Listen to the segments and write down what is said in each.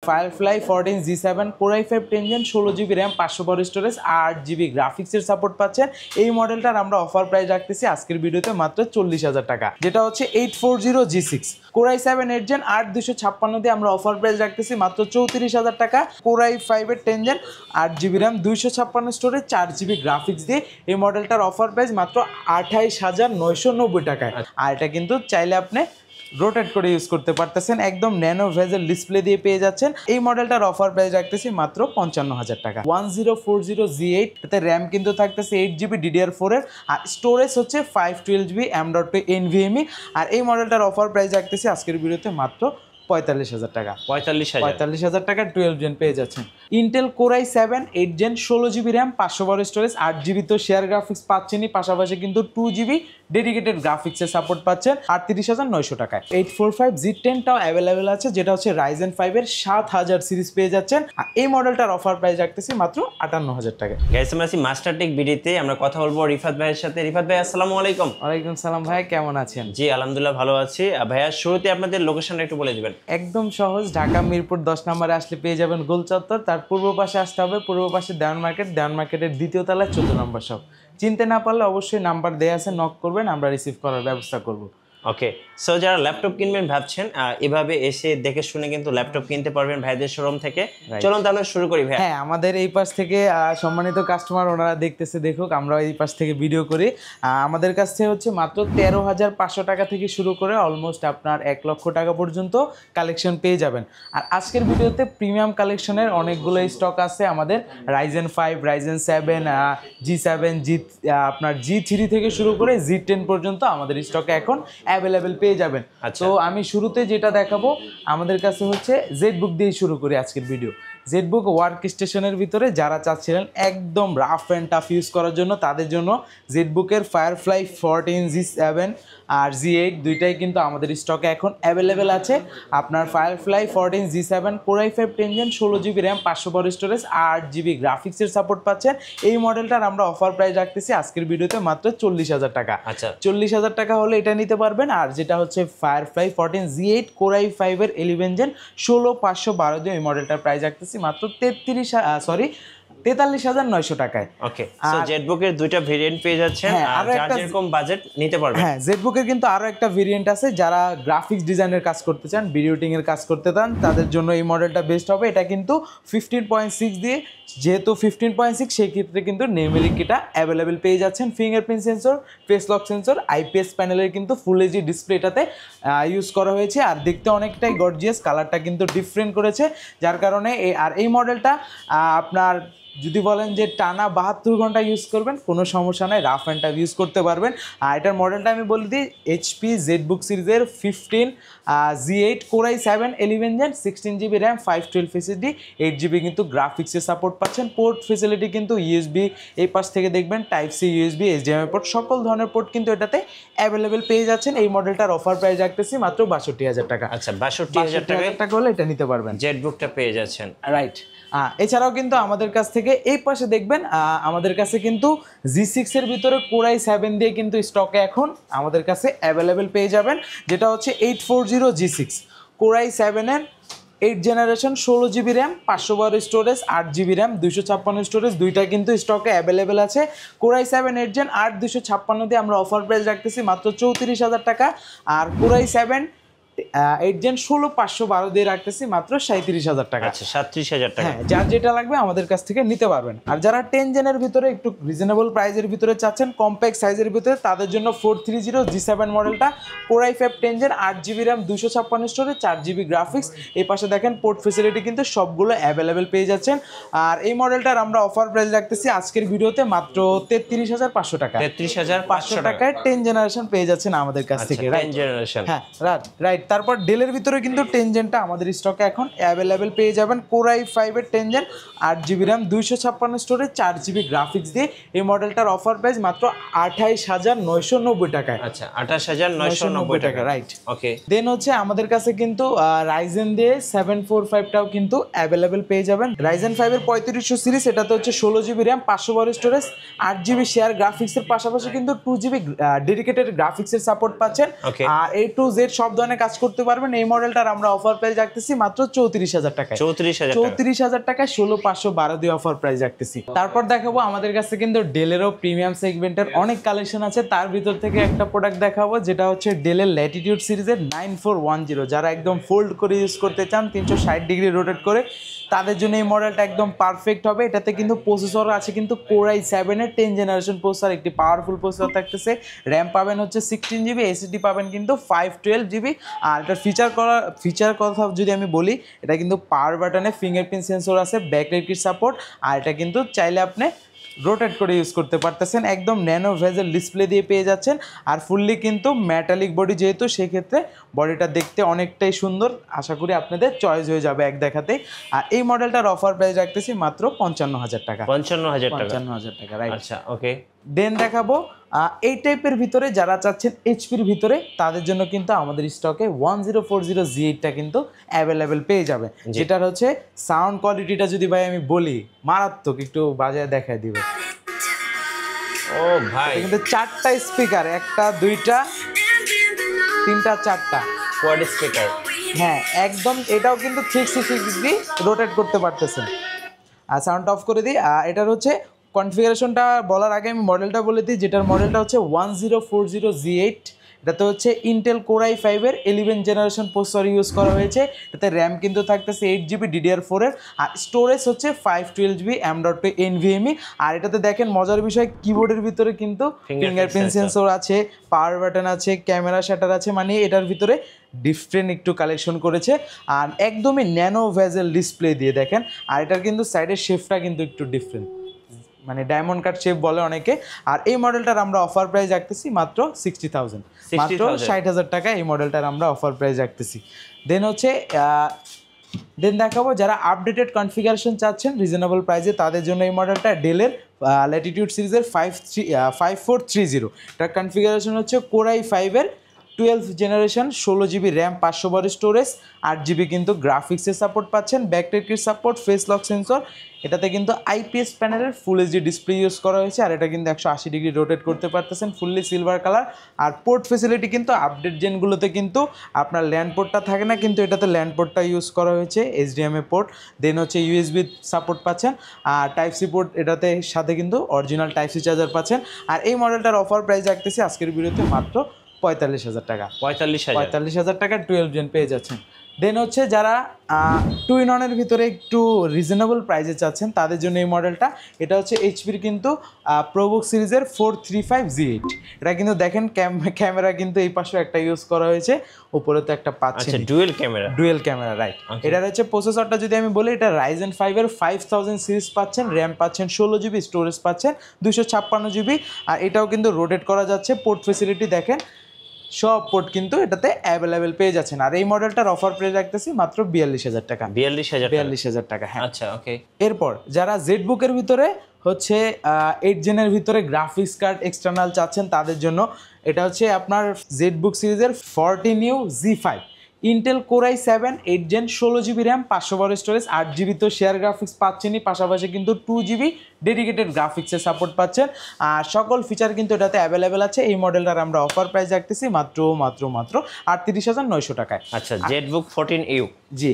Firefly 14 G7 Core i5 10 Gen 16GB RAM 512 storage 8GB গ্রাফিক্সের support পাচ্ছেন। এই মডেলটার আমরা অফার প্রাইস রাখতেছি আজকের ভিডিওতে মাত্র 40,000 টাকা, যেটা হচ্ছে 840G6 Core i7 8 Gen 8256 দিয়ে আমরা অফার প্রাইস রাখতেছি মাত্র 34,000 টাকা। Core i5 এর 10 Gen 8GB RAM 256 storage 4GB graphics দিয়ে এই মডেলটার অফার প্রাইস মাত্র 28,990 টাকায়। আর এটা কিন্তু চাইলে আপনি রোটেট করে ইউজ করতে পারতেছেন, একদম ন্যানো ভেজেল ডিসপ্লে দিয়ে পেয়ে যাচ্ছেন। এই মডেলটার অফার প্রাইস রাখতেছি মাত্র 55,000 টাকা। 1040G8 এতে র্যাম কিন্তু থাকতেছে 8GB DDR4 এর, আর স্টোরেজ হচ্ছে 512GB M.2 NVMe। আর এই মডেলটার অফার প্রাইস রাখতেছি আজকের ভিডিওতে মাত্র 45,000 টাকা। 45,000 টাকা 12 জেন পেয়ে যাচ্ছেন। Intel Core i7 8 Gen 16GB RAM 512 storage 8GB তো শেয়ার গ্রাফিক্স পাচ্ছেনই, পাশাপাশি কিন্তু 2GB ডেডিকেটেড গ্রাফিক্সের সাপোর্ট পাচ্ছেন 38,900 টাকায়। 845G10টাও অ্যাভেলেবেল আছে, যেটা হচ্ছে Ryzen 5 এর 7000 সিরিজ পেয়ে যাচ্ছেন। আর এই মডেলটার অফার প্রাইস রাখতেছি মাত্র 58,000 টাকা। গাইস, আমরা আছি মাস্টার টেক ভিডিওতে। আমরা কথা বলবো রিফাত ভাইয়ের সাথে। রিফাত ভাই, আসসালামু আলাইকুম। ওয়ালাইকুম সালাম ভাই, কেমন আছেন? জি আলহামদুলিল্লাহ ভালো আছি। ভাইয়া, শুরুতে আপনাদের লোকেশনটা একটু বলে দিবেন। একদম সহজ, ঢাকা মিরপুর 10 নম্বরে আসলে পেয়ে যাবেন গোল চত্বর। তার পূর্ব পাশে আসতে হবে, পূর্ব পাশে দেওয়ান মার্কেট, দেওয়ান মার্কেটের দ্বিতীয় তলায় 14 নম্বর শপ। চিনতে না পারলে অবশ্যই নাম্বার দেয়া আছে, নক করবেন, আমরা রিসিভ করার ব্যবস্থা করব। ওকে, সো যারা ল্যাপটপ কিনবেন ভাবছেন, এভাবে এসে দেখে শুনে কিন্তু ল্যাপটপ কিনতে পারবেন ভাইদের শোরুম থেকে। চলুন তাহলে শুরু করি ভাই। হ্যাঁ, আমাদের এই পাশ থেকে সম্মানিত কাস্টমার ওনারা দেখতেছে, দেখুক, আমরা এই পাশ থেকে ভিডিও করি। আমাদের কাছ থেকে হচ্ছে মাত্র 13,500 টাকা থেকে শুরু করে অলমোস্ট আপনার 1 লক্ষ টাকা পর্যন্ত কালেকশন পেয়ে যাবেন। আর আজকের ভিডিওতে প্রিমিয়াম কালেকশনের অনেকগুলো স্টক আছে আমাদের। Ryzen 5, Ryzen 7, G7, আপনার G3 থেকে শুরু করে G10 পর্যন্ত আমাদের স্টকে এখন অ্যাভেলেবেল পেয়ে যাবেন। তো আমি শুরুতে যেটা দেখাবো, আমাদের কাছে হচ্ছে জেডবুক দিয়ে শুরু করি আজকের ভিডিও। জেডবুক ওয়ার্ক স্টেশনের ভিতরে যারা চাচ্ছিলেন একদম রাফ অ্যান্ড টাফ ইউজ করার জন্য, তাদের জন্য জেডবুকের Firefly 14 G7 আর G8 দুইটাই কিন্তু আমাদের স্টকে এখন অ্যাভেলেবেল আছে। আপনার Firefly 14 G7 Core i5 10 Gen 16GB RAM 512 storage 8GB গ্রাফিক্সের সাপোর্ট পাচ্ছেন। এই মডেলটার আমরা অফার প্রাইস রাখতেছি আজকের ভিডিওতে মাত্র 40,000 টাকা। আচ্ছা, 40,000 টাকা হলে এটা নিতে পারবেন। আর যেটা হচ্ছে Firefly 14 G8 Core i5 এর 11 Gen 16512 দিয়ে এই মডেলটার প্রাইস রাখতেছি মাত্র 43,900 টাকায়। ওকে, সো জেডবুকের দুইটা ভেরিয়েন্ট পেয়ে যাচ্ছেন, আর যার যেরকম বাজেট নিতে পারবেন। হ্যাঁ, জেডবুকের কিন্তু আরো একটা ভেরিয়েন্ট আছে, যারা গ্রাফিক্স ডিজাইনের কাজ করতে চান, ভিডিও এডিটিং এর কাজ করতে চান, তাদের জন্য এই মডেলটা বেস্ট হবে। এটা কিন্তু 15.6 দিয়ে, যেহেতু 15.6 সেই ক্ষেত্রে কিন্তু নিউমেরিক এটা অ্যাভেলেবেল পেয়ে যাচ্ছেন। Fingerprint sensor, face lock sensor, IPS প্যানেলের কিন্তু ফুল এইচডি ডিসপ্লে এটাতে ইউজ করা হয়েছে। আর দেখতে অনেকটাই গর্জিয়াস, কালারটা কিন্তু ডিফারেন্ট করেছে, যার কারণে এই মডেলটা আপনার যদি বলেন যে টানা 72 ঘন্টা ইউজ করবেন, কোনো সমস্যা নাই, রাফ অ্যান্ড টাফ ইউজ করতে পারবেন। আর এটার মডেলটা আমি বলে দিই, HP জেডবুক সিরিজের 15 G8 Core i7 11 Gen 16GB RAM 512 SSD 8GB কিন্তু গ্রাফিক্সের সাপোর্ট পাচ্ছেন। পোর্ট ফেসিলিটি কিন্তু USB, এই পাশ থেকে দেখবেন Type-C USB, HDMI পোর্ট, সকল ধরনের পোর্ট কিন্তু এটাতে অ্যাভেলেবেল পেয়ে যাচ্ছেন। এই মডেলটার অফার প্রাইস রাখতেছি মাত্র 62,000 টাকা। আচ্ছা, 62,000 টাকা হলে এটা নিতে পারবেন, জেডবুকটা পেয়ে যাচ্ছেন। রাইট। এছাড়াও কিন্তু আমাদের কাছ থেকে এই পাশে দেখবেন, আমাদের কাছে কিন্তু G6 এর ভিতরে Core i7 দিয়ে কিন্তু স্টকে এখন আমাদের কাছে অ্যাভেলেবেল পেয়ে যাবেন, যেটা হচ্ছে 840G6 Core i7 এর 8 generation 16GB RAM 512 storage 8GB RAM 256 storage, দুইটা কিন্তু স্টকে অ্যাভেলেবেল আছে। Core i7 8 Gen 8256 দিয়ে আমরা অফার প্রাইস রাখতেছি মাত্র 34,000 টাকা। আর Core i7 8 Gen 16512 দিয়ে রাখতেছি মাত্র 37,000 টাকা। আচ্ছা, 37,000 টাকা। হ্যাঁ, যার যেটা লাগবে আমাদের কাছ থেকে নিতে পারবেন। আর যারা 10 জেনের ভিতরে একটু রিজনেবল প্রাইসের ভিতরে চাচ্ছেন, কম্প্যাক্ট সাইজের ভিতরে, তাদের জন্য 430G7 মডেলটা Core i5 10 Gen 8GB RAM 256 storage 4GB graphics. এই পাশে দেখেন পোর্ট ফেসিলিটি কিন্তু সবগুলো অ্যাভেলেবেল পেয়ে যাচ্ছেন। আর এই মডেলটার আমরা অফার প্রাইস রাখতেছি আজকের ভিডিওতে মাত্র 33,500 টাকা। 33,500 টাকায় 10 জেনারেশন পেয়ে যাচ্ছেন আমাদের কাছ থেকে। 10 জেনারেশন, হ্যাঁ, রাইট। তারপর ডেলের ভিতরে কিন্তু 10 জেনটা আমাদের স্টকে এখন অ্যাভেলেবেল পেয়ে যাবেন। Core i5 এর 10 Gen 8GB RAM 256 storage 4GB graphics দিয়ে এই মডেলটার অফার প্রাইস মাত্র 28,990 টাকায়। আচ্ছা, 28,990 টাকা, রাইট। ওকে, দেন হচ্ছে আমাদের কাছে কিন্তু Ryzen দিয়ে 745টাও কিন্তু অ্যাভেলেবেল পেয়ে যাবেন। Ryzen 5 এর 3500 সিরিজ, এটাতে হচ্ছে 16GB RAM 512 storage 8GB share গ্রাফিক্সের পাশাপাশি কিন্তু 2GB ডেডিকেটেড গ্রাফিক্সের সাপোর্ট পাচ্ছেন। আর A to Z সব ধরনের কাজ করতে পারবেন। এই মডেলটার আমরা অফার প্রাইস রাখতেছি মাত্র 34,000 টাকায়। 34,000 টাকায় 16,512 দিয়ে অফার প্রাইস রাখতেছি। তারপর দেখাবো আমাদের কাছে কিন্তু ডেলেরও প্রিমিয়াম সেগমেন্টের অনেক কালেকশন আছে, তার ভিতর থেকে একটা প্রোডাক্ট দেখাবো যেটা হচ্ছে ডেলের ল্যাটিটিউড সিরিজের 9410। যারা একদম ফোল্ড করে ইউজ করতে চান 360 ডিগ্রি রোটেট করে, তাদের জন্য এই মডেলটা একদম পারফেক্ট হবে। এটাতে কিন্তু প্রসেসর আছে কিন্তু Core i7 এর 10 জেনারেশন প্রসেসর, একটি পাওয়ারফুল প্রসেসর থাকতেছে। র্যাম পাবেন হচ্ছে 16 জিবি, এসএসডি পাবেন কিন্তু 512 জিবি। আর এটার ফিচার কথা যদি আমি বলি, এটা কিন্তু পাওয়ার বাটনে ফিঙ্গারপ্রিন্ট সেন্সর আছে, ব্যাকলাইট কিট সাপোর্ট, আর এটা কিন্তু চাইলে আপনি রোটেট করে ইউজ করতে পারতেছেন। একদম ন্যানো ভেজেল ডিসপ্লে দিয়ে পেয়ে যাচ্ছেন। আর ফুললি কিন্তু মেটালিক বডি, যেহেতু সেক্ষেত্রে বডিটা দেখতে অনেকটাই সুন্দর। আশা করি আপনাদের চয়েস হয়ে যাবে এক দেখাতেই। আর এই মডেলটার অফার প্রাইস রাখতেছি মাত্র 55,000 টাকা। 55,000 টাকা, রাইট। আচ্ছা, ওকে। দেন দেখাবো এই টাইপের ভিতরে যারা চাচ্ছেন এইচপির ভিতরে, তাদের জন্য কিন্তু আমাদের স্টকে 1040Z8টা কিন্তু অ্যাভেলেবেল পেয়ে যাবে। যেটার হচ্ছে সাউন্ড কোয়ালিটিটা যদি ভাই আমি বলি, মারাত্মক, একটু বাজায় দেখায় দিবে। ও ভাই, কিন্তু 4টা স্পিকার, 1টা 2টা 3টা 4টা কোয়াড স্পিকার। হ্যাঁ, একদম। এটাও কিন্তু 360 ডিগ্রি রোটেট করতে পারতেছেন। আর সাউন্ড অফ করে দিই। এটার হচ্ছে কনফিগারেশনটা বলার আগে আমি মডেলটা বলে দিই, যেটার মডেলটা হচ্ছে 1040Z8। এটাতে হচ্ছে ইন্টেল Core i5 এর 11 জেনারেশন প্রসেসর ইউজ করা হয়েছে। এটাতে র্যাম কিন্তু থাকতেছে 8GB DDR4 এর, আর স্টোরেজ হচ্ছে 512GB M.2 NVMe। আর এটাতে দেখেন মজার বিষয়, কিবোর্ডের ভিতরে কিন্তু ফিঙ্গারপ্রিন্ট সেন্সর আছে, পাওয়ার বাটন আছে, ক্যামেরা শাটার আছে, মানে এটার ভিতরে ডিফারেন্ট একটু কালেকশন করেছে। আর একদমই ন্যানো ভেজেল ডিসপ্লে দিয়ে দেখেন। আর এটার কিন্তু সাইডের শেপটা কিন্তু একটু ডিফারেন্ট, মানে ডায়মন্ড কাট শেপ বলে অনেকে। আর এই মডেলটার আমরা অফার প্রাইস রাখতেছি মাত্র 60,000, মাত্র 60,000 টাকা এই মডেলটার আমরা অফার প্রাইস রাখতেছি। দেন হচ্ছে দেখাবো যারা আপডেটেড কনফিগারেশন চাচ্ছেন রিজনেবল প্রাইসে, তাদের জন্য এই মডেলটা ডেলের ল্যাটিটিউড সিরিজের 5430। এটার কনফিগারেশন হচ্ছে Core i5 এর 12 generation, 16GB RAM, 512 storage, 8GB কিন্তু গ্রাফিক্সের সাপোর্ট পাচ্ছেন, backlight kit support, face lock sensor. এটাতে কিন্তু আইপিএস প্যানেলের ফুল এইচডি ডিসপ্লে ইউজ করা হয়েছে। আর এটা কিন্তু 180 ডিগ্রি রোটেট করতে পারতেছেন, ফুললি সিলভার কালার। আর পোর্ট ফেসিলিটি কিন্তু আপডেট জেনগুলোতে কিন্তু আপনার ল্যান্ড পোর্টটা থাকে না, কিন্তু এটাতে ল্যান্ড পোর্টটা ইউজ করা হয়েছে, HDMI পোর্ট। দেন হচ্ছে ইউএসবি সাপোর্ট পাচ্ছেন, আর টাইপ সি পোর্ট এটাতে সাথে কিন্তু অরিজিনাল টাইপ সি চার্জার পাচ্ছেন। আর এই মডেলটার অফার প্রাইস রাখতেছি আজকের ভিডিওতে মাত্র 45,000 টাকা। 45,000 টাকা 12 জেন পেয়ে যাচ্ছেন। দেন হচ্ছে যারা 2-in-1 ভিতরে একটু রিজনেবল প্রাইসে চাচ্ছেন, তাদের জন্য এই মডেলটা। এটা হচ্ছে এইচপির কিন্তু প্রোবুক সিরিজের 435Z8। এটা কিন্তু দেখেন ক্যামেরা কিন্তু এই পাশে একটা ইউজ করা হয়েছে, উপরে তো একটা পাচ্ছেন ডুয়েল ক্যামেরা, রাইট। এটার হচ্ছে প্রসেসরটা যদি আমি বলি, এটা Ryzen 5 এর 5000 সিরিজ পাচ্ছেন, র্যাম পাচ্ছেন 16GB, স্টোরেজ পাচ্ছেন 256GB। আর এটাও কিন্তু রোটেট করা যাচ্ছে। পোর্ট ফেসিলিটি দেখেন, সব পোর্ট কিন্তু এটাতে অ্যাভেলেবেল পেয়ে যাচ্ছেন। আর এই মডেলটার অফার প্রাইস রাখতেছি মাত্র 42,000 টাকা। 42,000 টাকা, হ্যাঁ। আচ্ছা, ওকে। এরপর যারা জেডবুকের ভিতরে হচ্ছে 8 জেনের ভিতরে গ্রাফিক্স কার্ড এক্সটার্নাল চাচ্ছেন, তাদের জন্য এটা হচ্ছে আপনার জেডবুক সিরিজের 40neo Z5 Intel Core i7 8 gen, 16GB RAM, 512 storage, 8GB তো শেয়ার গ্রাফিক্স পাচ্ছেনই, পাশাপাশি কিন্তু 2GB ডেডিকেটেড গ্রাফিক্সের সাপোর্ট পাচ্ছেন। আর সকল ফিচার কিন্তু এটাতে অ্যাভেলেবেল আছে। এই মডেলটার আমরা অফার প্রাইস রাখতেছি মাত্র 38,900 টাকায়। আচ্ছা, জেডবুক 14U। জি।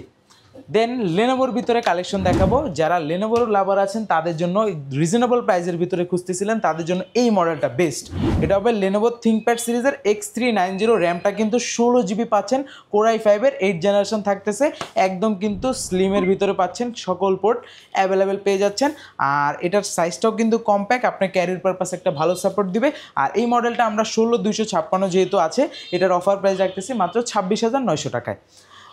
দেন লেনোভোর ভিতরে কালেকশন দেখাবো। যারা লেনোভোর লাভার আছেন, তাদের জন্য রিজনেবল প্রাইসের ভিতরে খুঁজতেছিলেন, তাদের জন্য এই মডেলটা বেস্ট। এটা হবে লেনোভো থিংকপ্যাড সিরিজের X390। র্যামটা কিন্তু 16GB পাচ্ছেন, Core i5 এর 8 জেনারেশন থাকতেছে, একদম কিন্তু স্লিমের ভিতরে পাচ্ছেন, সকল পোর্ট অ্যাভেলেবেল পেয়ে যাচ্ছেন। আর এটার সাইজটাও কিন্তু কম্প্যাক্ট, আপনার ক্যারিয়ার পারপাস একটা ভালো সাপোর্ট দিবে। আর এই মডেলটা আমরা 16256 যেহেতু আছে, এটার অফার প্রাইস রাখতেছি মাত্র 26,900 টাকায়।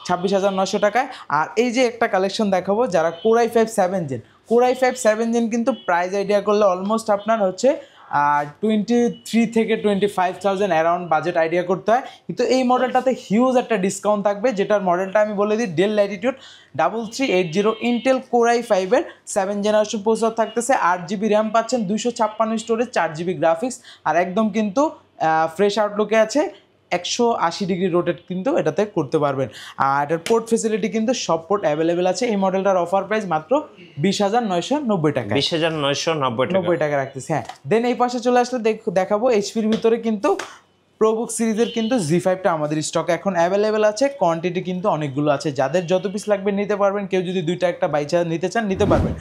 26,900 টাকায়। আর এই যে একটা কালেকশন দেখাবো, যারা Core i5 7 gen, Core i5 7 gen কিন্তু প্রাইস আইডিয়া করলে অলমোস্ট আপনার হচ্ছে 23 থেকে 25,000 অ্যারাউন্ড বাজেট আইডিয়া করতে হয়। কিন্তু এই মডেলটাতে হিউজ একটা ডিসকাউন্ট থাকবে, যেটার মডেলটা আমি বলে দিই, del Latitude 3380 Intel Core i5 এর 7 জেনারেশন প্রসেসর থাকতেছে, 8GB র্যাম পাচ্ছেন, 256 স্টোরেজ, 4GB গ্রাফিক্স। আর একদম কিন্তু ফ্রেশ আউটলুকে আছে, 180 ডিগ্রি রোটেট কিন্তু এটাতে করতে পারবেন। আর এটার পোর্ট ফেসিলিটি কিন্তু সব পোর্ট অ্যাভেলেবেল আছে। এই মডেলটার অফার প্রাইস মাত্র 20,990 টাকা। 20,990 টাকা রাখতেছি, হ্যাঁ। দেন এই পাশে চলে আসলে দেখাবো এইচপির ভিতরে কিন্তু প্রোবুক সিরিজের কিন্তু Z5টা আমাদের স্টকে এখন অ্যাভেলেবেল আছে, কোয়ান্টিটি কিন্তু অনেকগুলো আছে, যাদের যত পিস লাগবে নিতে পারবেন, কেউ যদি দুইটা একটা বাইচা নিতে চান নিতে পারবেন।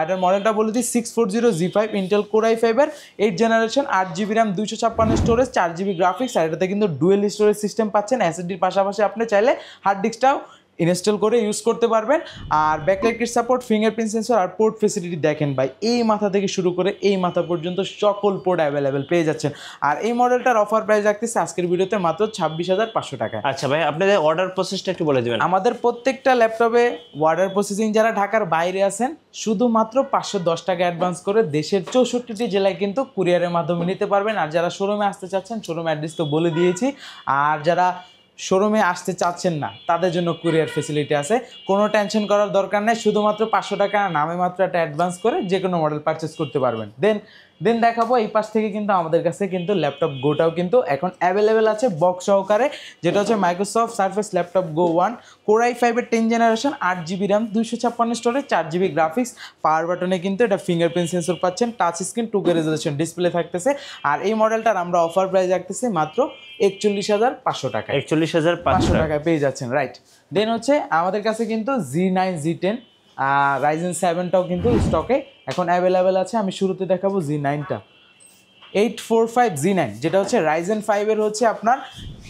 এটার মডেলটা বলে দিই 640 Z5 ইন্টেল কোর i5-এর 8 generation, 8GB RAM, 256 storage, 4GB graphics, আর এটাতে কিন্তু ডুয়েল স্টোরেজ সিস্টেম পাচ্ছেন। এসএসডির পাশাপাশি আপনি চাইলে হার্ড ডিস্কটাও ইনস্টল করে ইউজ করতে পারবেন। আর backlight kit support, fingerprint sensor আর পোর্ট ফেসিলিটি দেখেন ভাই, এই মাথা থেকে শুরু করে এই মাথা পর্যন্ত সকল পোর্ট অ্যাভেলেবেল পেয়ে যাচ্ছেন। আর এই মডেলটার অফার প্রাইস রাখতেছে আজকের ভিডিওতে মাত্র 26,500 টাকা। আচ্ছা ভাই, আপনাদের অর্ডার প্রসেসটা একটু বলে দিবেন। আমাদের প্রত্যেকটা ল্যাপটপে অর্ডার প্রসেসিং যারা ঢাকার বাইরে আছেন শুধুমাত্র 510 টাকা অ্যাডভান্স করে দেশের 64টি জেলায় কিন্তু কুরিয়ারের মাধ্যমে নিতে পারবেন। আর যারা শোরুমে আসতে চাচ্ছেন, শোরুম অ্যাড্রেস তো বলে দিয়েছি, আর যারা শোরুমে আসতে চাচ্ছেন না তাদের জন্য কুরিয়ার ফেসিলিটি আছে, কোনো টেনশন করার দরকার নেই। শুধুমাত্র 500 টাকা নামে মাত্র একটা অ্যাডভান্স করে যে কোনো মডেল পারচেস করতে পারবেন। দেন দেখাবো এই পাশ থেকে কিন্তু আমাদের কাছে কিন্তু ল্যাপটপ গোটাও কিন্তু এখন অ্যাভেলেবেল আছে বক্স সহকারে, যেটা হচ্ছে Microsoft Surface laptop go 1 core i5-এর 10 generation, 8GB RAM, 256 storage, 4GB graphics, power বাটনে কিন্তু এটা ফিঙ্গারপ্রিন্ট সেন্সর পাচ্ছেন, touch screen, 2K resolution display থাকতেছে। আর এই মডেলটার আমরা অফার প্রাইস রাখতেছি মাত্র 41,500 টাকা। 41,500 টাকায় পেয়ে যাচ্ছেন, রাইট। দেন হচ্ছে আমাদের কাছে কিন্তু Z9 Z10 Ryzen 7টাও কিন্তু স্টকে এখন অ্যাভেলেবেল আছে। আমি শুরুতে দেখাবো Z9টা 845 Z9, যেটা হচ্ছে Ryzen 5-এর হচ্ছে আপনার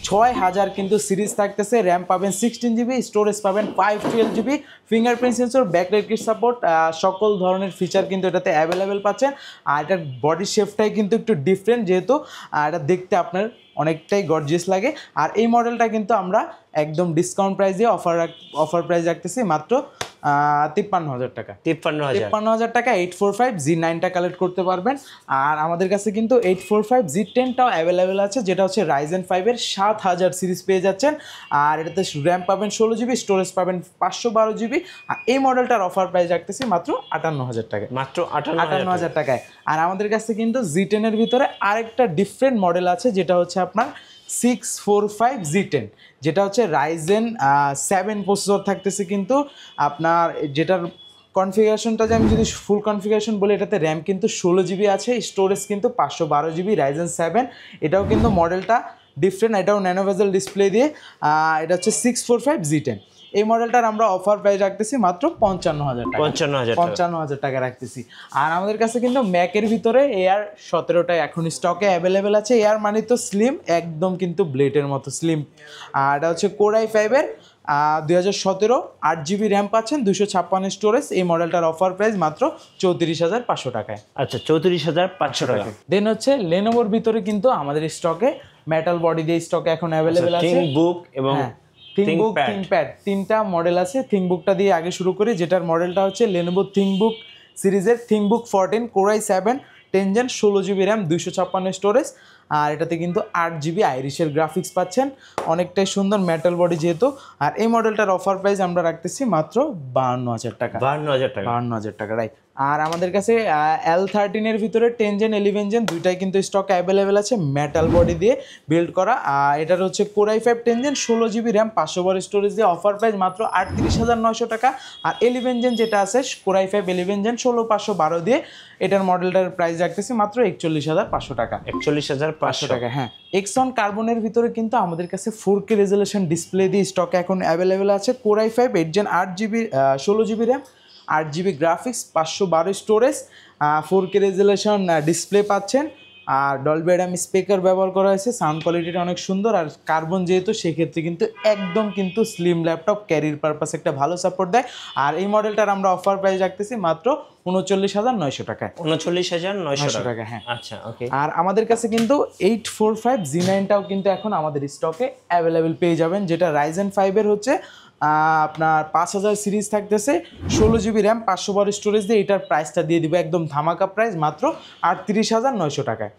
6000 কিন্তু সিরিজ থাকতেছে, র্যাম পাবেন 16GB, স্টোরেজ পাবেন 512GB, fingerprint sensor, backlight kit support, সকল ধরনের ফিচার কিন্তু এটাতে অ্যাভেলেবেল পাচ্ছেন। আর এটার বডি শেপটাই কিন্তু একটু ডিফারেন্ট, যেহেতু এটা দেখতে আপনার অনেকটাই গর্জিয়াস লাগে। আর এই মডেলটা কিন্তু আমরা একদম ডিসকাউন্ট প্রাইস দিয়ে অফার প্রাইস রাখতেছি মাত্র 53,000 টাকা। 53,000 টাকা 845 Z9টা কালেক্ট করতে পারবেন। আর আমাদের কাছে কিন্তু 845 Z10টাও অ্যাভেলেবেল আছে, যেটা হচ্ছে Ryzen 5-এর 7000 সিরিজ পেয়ে যাচ্ছেন। আর এটাতে র্যাম পাবেন 16GB, স্টোরেজ পাবেন 512GB। আর এই মডেলটার অফার প্রাইস রাখতেছি মাত্র 58,000 টাকায়। মাত্র 58,000 টাকায়। আর আমাদের কাছে কিন্তু Z10-এর ভিতরে আরেকটা ডিফারেন্ট মডেল আছে, যেটা হচ্ছে আপনার 645 Z10, যেটা হচ্ছে Ryzen 7 প্রসেসর থাকতেছে কিন্তু আপনার, যেটার কনফিগারেশনটা যে আমি যদি ফুল কনফিগারেশন বলি, এটাতে র্যাম কিন্তু 16GB আছে, স্টোরেজ কিন্তু 512GB, Ryzen 7। এটাও কিন্তু মডেলটা ডিফারেন্ট, এটাও ন্যানোভেজেল ডিসপ্লে দিয়ে। এটা হচ্ছে 645 Z10। এই মডেলটার আমরা অফার প্রাইস রাখতেছি মাত্র 55,000 টাকা। 55,000 টাকা রাখতেছি। আর আমাদের কাছে কিন্তু ম্যাকের ভিতরে Air 17টা এখন স্টকে অ্যাভেলেবেল আছে। Air মানে তো স্লিম, একদম কিন্তু ব্লেডের মতো স্লিম। আর এটা হচ্ছে কোর i5-এর 2017, 8GB র্যাম পাচ্ছেন, 256 স্টোরেজ। এই মডেলটার অফার প্রাইস মাত্র 34,500 টাকায়। আচ্ছা, 34,500 টাকা। দেন হচ্ছে লেনোভোর ভিতরে কিন্তু আমাদের স্টকে মেটাল বডি দিয়ে স্টকে এখন অ্যাভেলেবেল আছে। থিংকবুক এবং থিংকপ্যাড তিনটা মডেল আছে। থিংকবুকটা দিয়ে আগে শুরু করি, যেটার মডেলটা হচ্ছে লেনোভো থিংকবুক সিরিজের ThinkBook 14 core i7 10 gen, 16GB RAM, 256 storage. আর এটাতে কিন্তু 8GB আইরিশের গ্রাফিক্স পাচ্ছেন, অনেকটাই সুন্দর মেটাল বডি যেহেতু। আর এই মডেলটার অফার প্রাইস আমরা রাখতেছি মাত্র 52,000 টাকা। 52,000 টাকা, রাইট। আর আমাদের কাছে L13-এর ভিতরে 10 জেন 11 জেন দুইটাই কিন্তু স্টক অ্যাভেলেবেল আছে, মেটাল বডি দিয়ে বিল্ড করা। এটার হচ্ছে core i5 10 gen, 16GB RAM, 512 storage দিয়ে অফার প্রাইস মাত্র 38,900 টাকা। আর 11 জেন যেটা আছে কোর i5 11 জেন 16,512 দিয়ে, এটার মডেলটার প্রাইস রাখতেছি মাত্র 41,500 টাকা। 41,500 টাকা, হ্যাঁ। এক্সন কার্বনের ভিতরে কিন্তু আমাদের কাছে 4K রেজোলিউশন ডিসপ্লে দিয়ে স্টকে এখন অ্যাভেলেবেল আছে। Core i5 8 gen 8GB 16GB RAM, 8GB graphics, 512 storage, 4K resolution display পাচ্ছেন। আর ডলবি অ্যাটম স্পিকার ব্যবহার করা হয়েছে, সাউন্ড কোয়ালিটিটা অনেক সুন্দর। আর কার্বন যেহেতু, সেক্ষেত্রে কিন্তু একদম কিন্তু স্লিম ল্যাপটপ, ক্যারির পারপাস একটা ভালো সাপোর্ট দেয়। আর এই মডেলটার আমরা অফার প্রাইস রাখতেছি মাত্র 39,900 টাকায়। 39,900 টাকা, হ্যাঁ। আচ্ছা, ওকে। আর আমাদের কাছে কিন্তু 845 Z9টাও কিন্তু এখন আমাদের স্টকে অ্যাভেলেবেল পেয়ে যাবেন, যেটা Ryzen 5-এর হচ্ছে আপনার 5000 সিরিজ থাকতেছে, 16GB র্যাম, 512 স্টোরেজ দিয়ে। এটার প্রাইসটা দিয়ে দিব একদম ধামাকা প্রাইস মাত্র 38,900 টাকায়।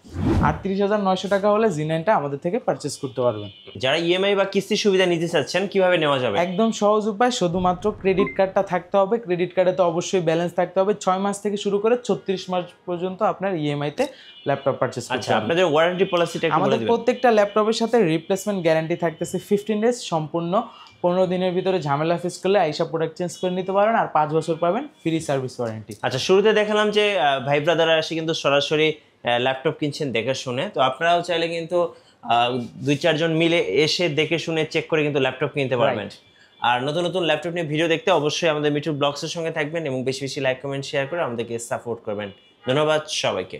38,900 টাকা হলে Z9টা আমাদের থেকে পারচেস করতে পারবেন। যারা ইএমআই বা কিস্তির সুবিধা নিতে চাচ্ছেন, কিভাবে নেওয়া যাবে? একদম সহজ উপায়, শুধুমাত্র ক্রেডিট কার্ডটা থাকতে হবে। ক্রেডিট কার্ডে তো অবশ্যই ব্যালেন্স থাকতে হবে। 6 মাস থেকে শুরু করে 36 মাস পর্যন্ত আপনার ইএমআইতে ল্যাপটপ পারচেস করতে আচ্ছা, হবে। আপনাদের ওয়ারেন্টি পলিসিটা একটু বলে আমাদের দিবেন। প্রত্যেকটা ল্যাপটপের সাথে রিপ্লেসমেন্ট গ্যারান্টি থাকতেছে 15 ডেজ, সম্পূর্ণ 15 দিনের ভিতরে ঝামেলা ফেস করলে আইসা প্রোডাক্ট চেঞ্জ করে নিতে পারেন। আর 5 বছর পাবেন ফ্রি সার্ভিস ওয়ারেন্টি। আচ্ছা, শুরুতে দেখালাম যে ভাই ব্রাদাররা এসে কিন্তু সরাসরি ল্যাপটপ কিনছেন দেখে শুনে, তো আপনারাও চাইলে কিন্তু দুই চারজন মিলে এসে দেখে শুনে চেক করে কিন্তু ল্যাপটপ কিনতে পারবেন। আর নতুন নতুন ল্যাপটপ নিয়ে ভিডিও দেখতে অবশ্যই আমাদের মিঠু ব্লগসের সঙ্গে থাকবেন এবং বেশি বেশি লাইক কমেন্ট শেয়ার করে আমাদেরকে সাপোর্ট করবেন। ধন্যবাদ সবাইকে।